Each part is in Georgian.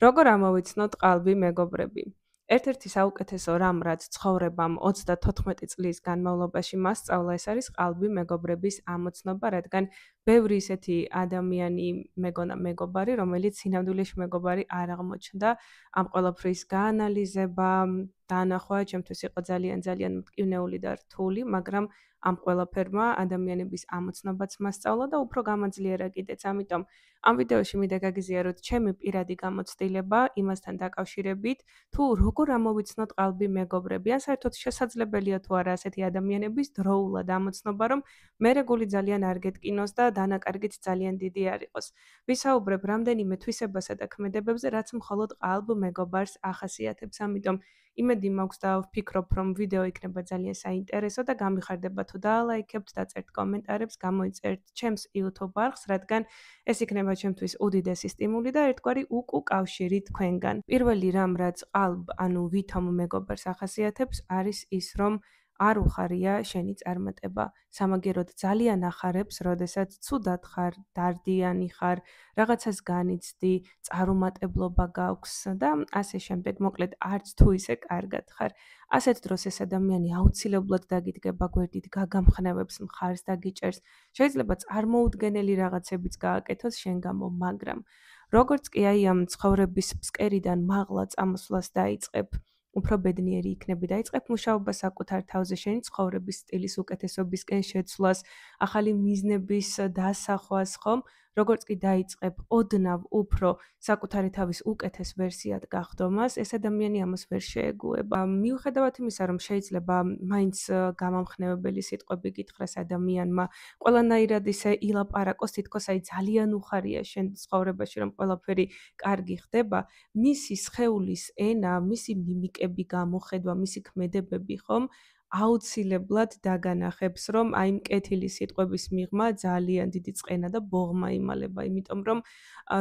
როგორ ამოვიცნოთ ყალბი მეგობრები? ერთ-ერთი საუკეთესო რამ, რაც ცხოვრებამ 34 წლის განმავლობაში მასწავლა, ეს არის ყალბი მეგობრების ამოცნობა, რადგან ბევრი ისეთი ადამიანი მეგონა მეგობარი, რომელიც სინამდვილეში მეგობარი არ აღმოჩნდა. ამ ყველაფრის გაანალიზება, დაანახვა ჩემთვის იყო ძალიან მტკივნეული და რთული, მაგრამ ამ ყველაფერმა ადამიანების ამოცნობაც მასწავლა და უფრო გამაძლიერა კიდეც. ამიტომ ამ ვიდეოში მინდა გაგიზიაროთ ჩემი პირადი გამოცდილება იმასთან დაკავშირებით, თუ როგორ ამოვიცნოთ ყალბი მეგობრები, ან საერთოდ შესაძლებელია თუ არა ასეთი ადამიანების დროულად ამოცნობა, რომ მერე გული ძალიან არ გეტკინოს და დანაკარგიც ძალიან დიდი არ იყოს. ვისაუბრებ რამდენიმე თვისებასა და ქმედებებზე, რაც მხოლოდ ყალბ მეგობარს ახასიათებს. ამიტომ იმედი მაქვს და ვფიქრობ, რომ ვიდეო იქნება ძალიან საინტერესო და გამიხარდება თუ დაალაიქებთ, დაწერთ კომენტარებს, გამოიწერთ ჩემს YouTube არხს, რადგან ეს იქნება ჩემთვის უდიდესი სტიმული და ერთგვარი უკავშირი თქვენგან. პირველი რამ, რაც ყალბ, ანუ ვითომ მეგობარს ახასიათებს, არის ის, რომ არ უხარია შენი წარმატება. სამაგეროდ ძალიან ახარებს, როდესაც ცუდად ხარ, დარდიანი ხარ, რაღაცას განიცდი, წარუმატებლობა გაქვს და ასე შემდეგ. მოკლედ, არც თუ ისე კარგად ხარ. ასეთ დროს ეს ადამიანი აუცილებლად დაგიდგება გვერდით, გაგამხნევებს, მხარს დაგიჭერს. შეიძლება წარმოუდგენელი რაღაცებიც გააკეთოს შენ გამო, მაგრამ როგორც კი აი ამ ცხოვრების ფსკერიდან მაღლა წამოსვლას დაიწყებ, უფრო ბედნიერი იქნები, დაიწყებ მუშაობა საკუთარ თავზე, შენი ცხოვრების სტილის უკეთესობისკენ შეცვლას, ახალი მიზნების დასახვას, ხომ? როგორც კი დაიწყებ ოდნავ უფრო საკუთარი თავის უკეთეს ვერსიად გახდომას, ეს ადამიანი ამას ვერ შეეგუება. მიუხედავად იმისა, რომ შეიძლება მაინც გამამხნევებელი სიტყვები გითხრას ადამიანმა, ყველანაირად ისე ილაპარაკოს, თითქოს აი ძალიან უხარია შენ ცხოვრებაში, რომ ყველაფერი კარგი ხდება, მისი სხეულის ენა, მისი მიმიკები გამოხედვა, მისი ქმედებები, ხომ? აუცილებლად დაგანახებს, რომ აი მკეთილი სიტყვების მიღმა ძალიან დიდი წყენა და ბოღმა იმალება, იმიტომ რომ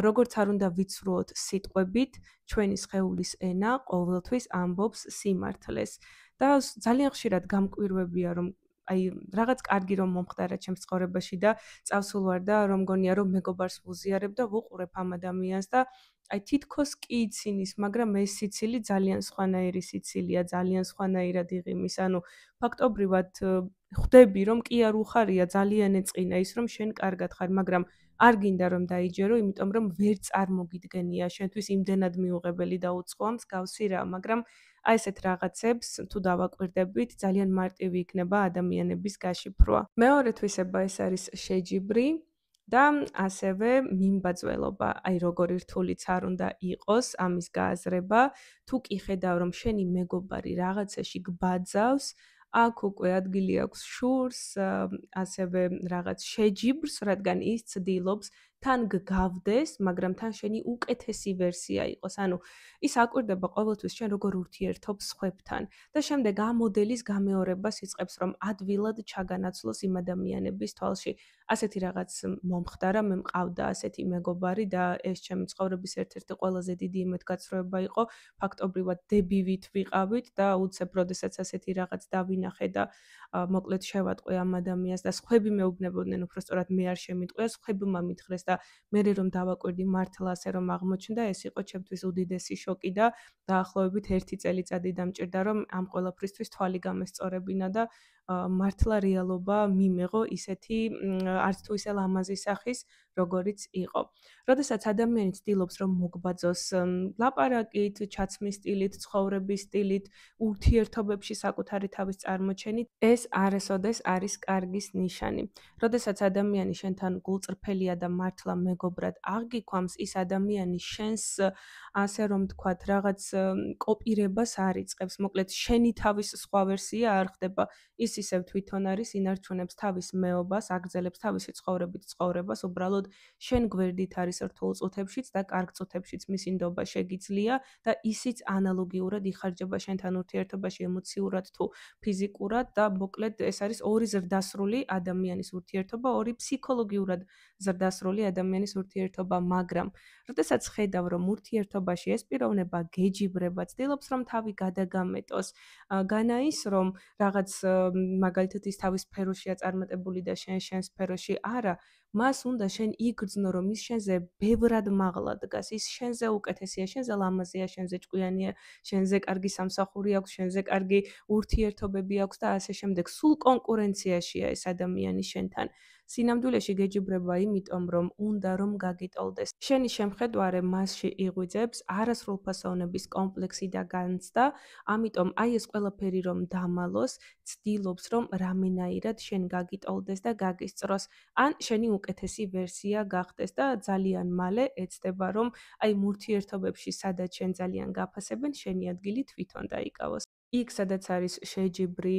როგორც არ უნდა ვიცრუოთ სიტყვებით, ჩვენი სხეულის ენა ყოველთვის ამბობს სიმართლეს. და ძალიან ხშირად გამკვირვებია, რომ აი რაღაც კარგი რომ მომხდარა ჩემს ცხოვრებაში და წავსულ ვარ და რომ გონია რომ მეგობარს ვუზიარებ და ვუყურებ ამ ადამიანს და აი თითქოს კი ცინის, მაგრამ ეს სიცილი ძალიან სხვანაირი სიცილია, ძალიან სხვანაირად იღიმის. ანუ ფაქტობრივად ხვდები რომ კი არ უხარია, ძალიან ეწყინა ის რომ შენ კარგად ხარ, მაგრამ არ გინდა რომ დაიჯერო, იმიტომ რომ ვერ წარმოგიდგენია შენთვის იმდენად მიუღებელი და უცხოა მსგავსი რა, მაგრამ აი ესეთ რაღაცებს თუ დავაკვირდებით, ძალიან მარტივი იქნება ადამიანების გაშიფრვა. მეორე თვისება ეს არის შეჯიბრი და ასევე მიმბაძველობა. აი როგორი რთულიც არ უნდა იყოს ამის გააზრება, თუ კი ხედავ რომ შენი მეგობარი რაღაცაში გბაძავს, აქ უკვე ადგილი აქვს შურს, ასევე რაღაც შეჯიბრს, რადგან ის ცდილობს თან გგავდეს, მაგრამ თან შენი უკეთესი ვერსია იყოს. ანუ ის აკვირდება ყოველთვის შენ როგორ ურთიერთობ სხვებთან და შემდეგ ამ მოდელის გამეორებას იწყებს, რომ ადვილად ჩაგანაცვლოს იმ ადამიანების თვალში. ასეთი რაღაც მომხდარა, მე მყავდა ასეთი მეგობარი და ეს ჩემი ცხოვრების ერთ-ერთი ყველაზე დიდი იმედგაცრუება იყო. ფაქტობრივად დებივით ვიყავით და უცებ როდესაც ასეთი რაღაც დავინახე და მოკლედ შევატყვე ამ ადამიანს და სხვები მეუბნებოდნენ, უბრალოდ მე არ შემიტყვია, სხვებმა მითხრეს და მე რომ დავაკვირდი მართლა ასე რომ აღმოჩნდა, ეს იყო ჩემთვის უდიდესი შოკი და დაახლოებით 1 წელიწადი დამჭირდა, რომ ამ ყველაფრისთვის თვალი გამესწორებინა და მართლა რეალობა მიმეღო ისეთი არც თუ ისე ლამაზი სახის, როგორიც იყო. როდესაც ადამიანი ცდილობს რომ მოგბაძოს ლაპარაკით, ჩაცმის სტილით, ცხოვრების სტილით, ურთიერთობებში საკუთარი თავის წარმოჩენით, ეს არასოდეს არის კარგის ნიშანი. როდესაც ადამიანი შენთან გულწრფელია და მართლა მეგობრად აღგიქვამს, ის ადამიანი შენს ასე რომ თქვათ, რაღაც კოპირებას არ იწყებს. მოკლედ შენი თავის სხვა ვერსია არ ხდება. ის ისევ თვითონ არის, ინარჩუნებს თავის მეობას, აგრძელებს თავისი ცხოვრებით ცხოვრებას, უბრალოდ შენ გვერდით არის რთულ წუთებშიც და კარგ წუთებშიც მისი ნდობა შეგიძლია და ისიც ანალოგიურად იხარჯება შენთან ურთიერთობაში ემოციურად თუ ფიზიკურად და მოკლედ ეს არის ორი ზრდასრული ადამიანის ურთიერთობა, ორი ფსიქოლოგიურად ზრდასრული ადამიანის ურთიერთობა, მაგრამ როდესაც ხედავ რომ ურთიერთობაში ეს პიროვნება გეჯიბრება, ცდილობს რომ თავი გადაგამეტოს, განა ის რომ რაღაც მაგალითად ის თავის სფეროშია წარმატებული და შენ სფეროში არა, მას უნდა შენ იგრძნო, რომ ის შენზე ბევრად მაღლა დგას, ის შენზე უკეთესია, შენზე ლამაზია, შენზე ჭკვიანია, შენზე კარგი სამსახური აქვს, შენზე კარგი ურთიერთობები აქვს და ასე შემდეგ. სულ კონკურენციაშია ეს ადამიანი შენთან. სინამდვილეში გეჯიბრება იმიტომ, რომ უნდა რომ გაგიტოლდეს. შენი შემხედვარე მასში იღვიძებს არასრულფასოვნების კომპლექსი და განცდა, ამიტომ აი ეს ყველაფერი რომ დამალოს, ცდილობს რომ რამენაირად შენ გაგიტოლდეს და გაგისწროს, ან შენი უკეთესი ვერსია გახდეს და ძალიან მალე ეცდება რომ აი ურთიერთობებში სადაც შენ ძალიან გაფასებენ, შენი ადგილი თვითონ დაიკავოს. იქ სადაც არის შეჯიბრი,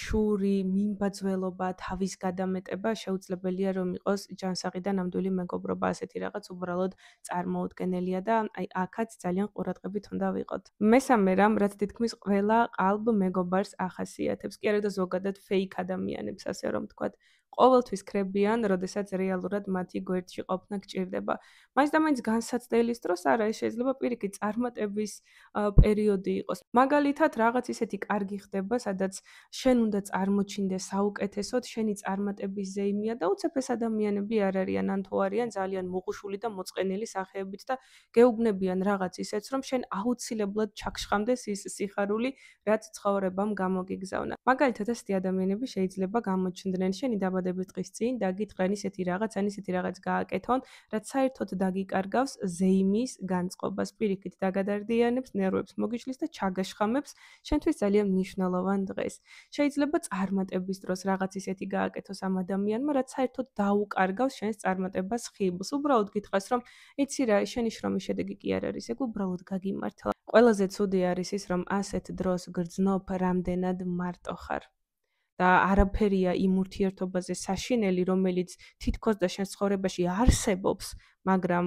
შური, მიმბაძველობა, თავის გადამეტება, შეუძლებელია რომ იყოს ჯანსაღი და ნამდვილი მეგობრობა, ასეთი რაღაც უბრალოდ წარმოუდგენელია და აი აქაც ძალიან ყურადღებით უნდა ვიყოთ. მესამე რამ, რაც თითქმის ყველა ყალბ მეგობარს ახასიათებს, კი არა და ზოგადად ფეიქ ადამიანებს, ასე რომ ვთქვათ, ყოველთვის ქრებიან, როდესაც რეალურად მათი გვერდში ყოფნა გჭირდება. მაინც და მაინც განსაცდელის დროს არა, ეს შეიძლება პირიქით წარმატების პერიოდი იყოს. მაგალითად, რაღაც ისეთი კარგი ხდება, სადაც შენ უნდა წარმოჩინდეს საუკეთესოდ, შენი წარმატების ზეიმია და უცებ ეს ადამიანები არ არიან, ან თუ არიან ძალიან მუღუშული და მოწყენილი სახეებით და გეუბნებიან რაღაც ისეთს, რომ შენ აუცილებლად ჩაგშხამდეს ის სიხარული, რაც ცხოვრებამ გამოგიგზავნა. მაგალითად, ასეთი ადამიანები შეიძლება გამოჩნდნენ შენი დაბადების დღის წინ და გითხრან ისეთი რაღაც, ან ისეთი რაღაც გააკეთონ, რაც საერთოდ დაგიკარგავს ზეიმის განწყობას, პირიქით დაგადარდიანებს, ნერვებს მოგიშლის და ჩაგაშხამებს შენთვის ძალიან მნიშვნელოვან დღეს. შეიძლება წარმატების დროს რაღაც ისეთი გააკეთოს ამ ადამიანმა, რაც საერთოდ დაუკარგავს შენს წარმატებას ხიბლს. უბრალოდ გითხრას, რომ იცი რა, შენი შრომის შედეგი კი არ არის, ეგ უბრალოდ გაგიმართლა. ყველაზე ცუდი არის ის, რომ ასეთ დროს გრძნობ, რამდენად მარტო ხარ. და არაფერია იმ ურთიერთობაზე საშინელი, რომელიც თითქოს და შენ ცხოვრებაში არსებობს, მაგრამ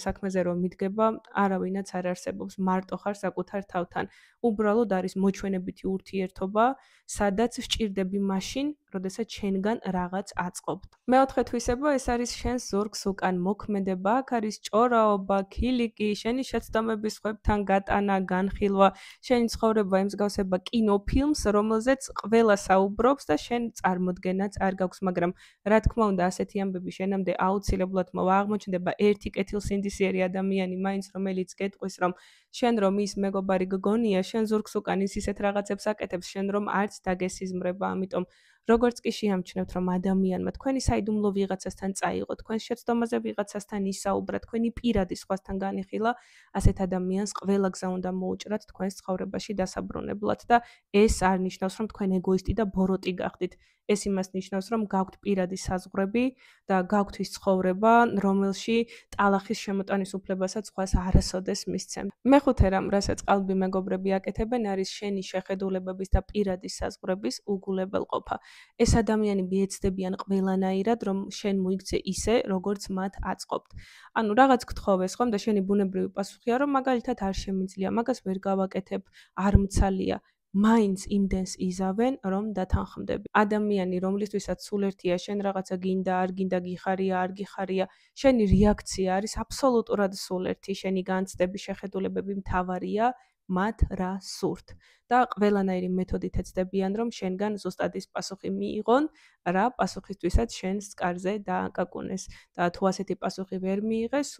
საქმეზე რომ მიდგება, არავინაც არ არსებობს, მარტო ხარ საკუთარ თავთან. უბრალოდ არის მოჩვენებითი ურთიერთობა, სადაც ვჭირდები მაშინ, როდესაც შენგან რაღაც აწყობთ. მეოთხე თვისება ეს არის შენს ზურგს უკან მოქმედება, აქ არის ჭორაობა, ქილიკი, შენი შეცდომების სხვებთან გატანა, განხილვა, შენი ცხოვრება ემსგავსება კინოფილმს, რომელზეც ყველა საუბრობს და შენ წარმოდგენაც არ გაქვს, მაგრამ რა თქმა უნდა, ასეთი ამბები შენამდე აუცილებლად მოვა. აღმოჩნდება ერთი კეთილსინდისიერი ადამიანი მაინც, რომელიც გეტყვის, რომ შენ რომ ის მეგობარი გგონია, შენ ზურგს უკან ის ისეთ რაღაცებს აკეთებს, შენ რომ არც დაგესიზმრება, ამიტომ როგორც კი შეამჩნევთ, რომ ადამიანმა თქვენი საიდუმლო ვიღაცასთან წაიღო, თქვენს შეცდომაზე ვიღაცასთან ისაუბრა, თქვენი პირადი სხვასთან განიხილა, ასეთ ადამიანს ყველა გზა უნდა მოუჭრათ თქვენს ცხოვრებაში დასაბრუნებლად და ეს არ ნიშნავს, რომ თქვენ ეგოისტი და ბოროტი გახდით. ეს იმას ნიშნავს, რომ გაქვთ პირადი საზღვრები და გაქვთ ის ცხოვრება, რომელში ტალახის შემოტანის უფლებასაც სხვას არასოდეს მისცემ. მეხუთე რამ, რასაც ყალბი მეგობრები აკეთებენ, არის შენი შეხედულებების და პირადი საზღვრების უგულებელყოფა. ეს ადამიანები ეცდებიან ყველანაირად, რომ შენ მოიქცე ისე, როგორც მათ აწყობთ. ანუ რაღაც გთხოვეს ხომ და შენი ბუნებრივი პასუხია, რომ მაგალითად არ შემიძლია, მაგას ვერ გავაკეთებ, არ მცალია. მაინც იმდენს იზავენ, რომ დათანხმდები. ადამიანი, რომლისთვისაც სულ ერთია, შენ რაღაცა გინდა, არ გინდა, გიხარია, არ გიხარია, შენი რეაქცია არის აბსოლუტურად სულ ერთი, შენი განცდები, შეხედულებები მთავარია, მათ რა სურთ. და ყველანაირი მეთოდით ეცდებიან, რომ შენგან ზუსტად ის პასუხი მიიღონ, რა პასუხისთვისაც შენს კარზე დააკაკუნეს. და თუ ასეთი პასუხი ვერ მიიღეს,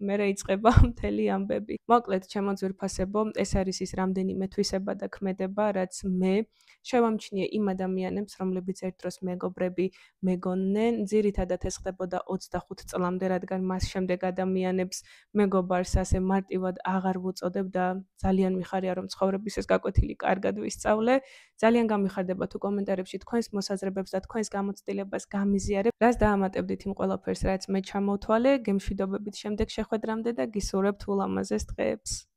მერე იწყება მთელი ამბები. მოკლედ, ჩემო ძვირფასებო, ეს არის ის რამდენიმე თვისება და ქმედება, რაც მე შევამჩნიე იმ ადამიანებს, რომლებიც ერთ დროს მეგობრები მეგონდნენ. ძირითადად ეს ხდებოდა 25 წლამდე, რადგან მას შემდეგ ადამიანებს მეგობარს ასე მარტივად აღარ ვუწოდებ და ძალიან მიხარია, რომ ცხოვრების ეს გაკვეთილი კარგად ვისწავლე. ძალიან გამიხარდება თუ კომენტარებში თქვენს მოსაზრებებს და თქვენს გამოცდილებას გამიზიარებ, რას დაამატებდით იმ ყველაფერს, რაც მე ჩამოვთვალე. გემშვიდობებით შემდეგ შეხვედრამდე და გისურვებთ ულამაზეს დღეებს.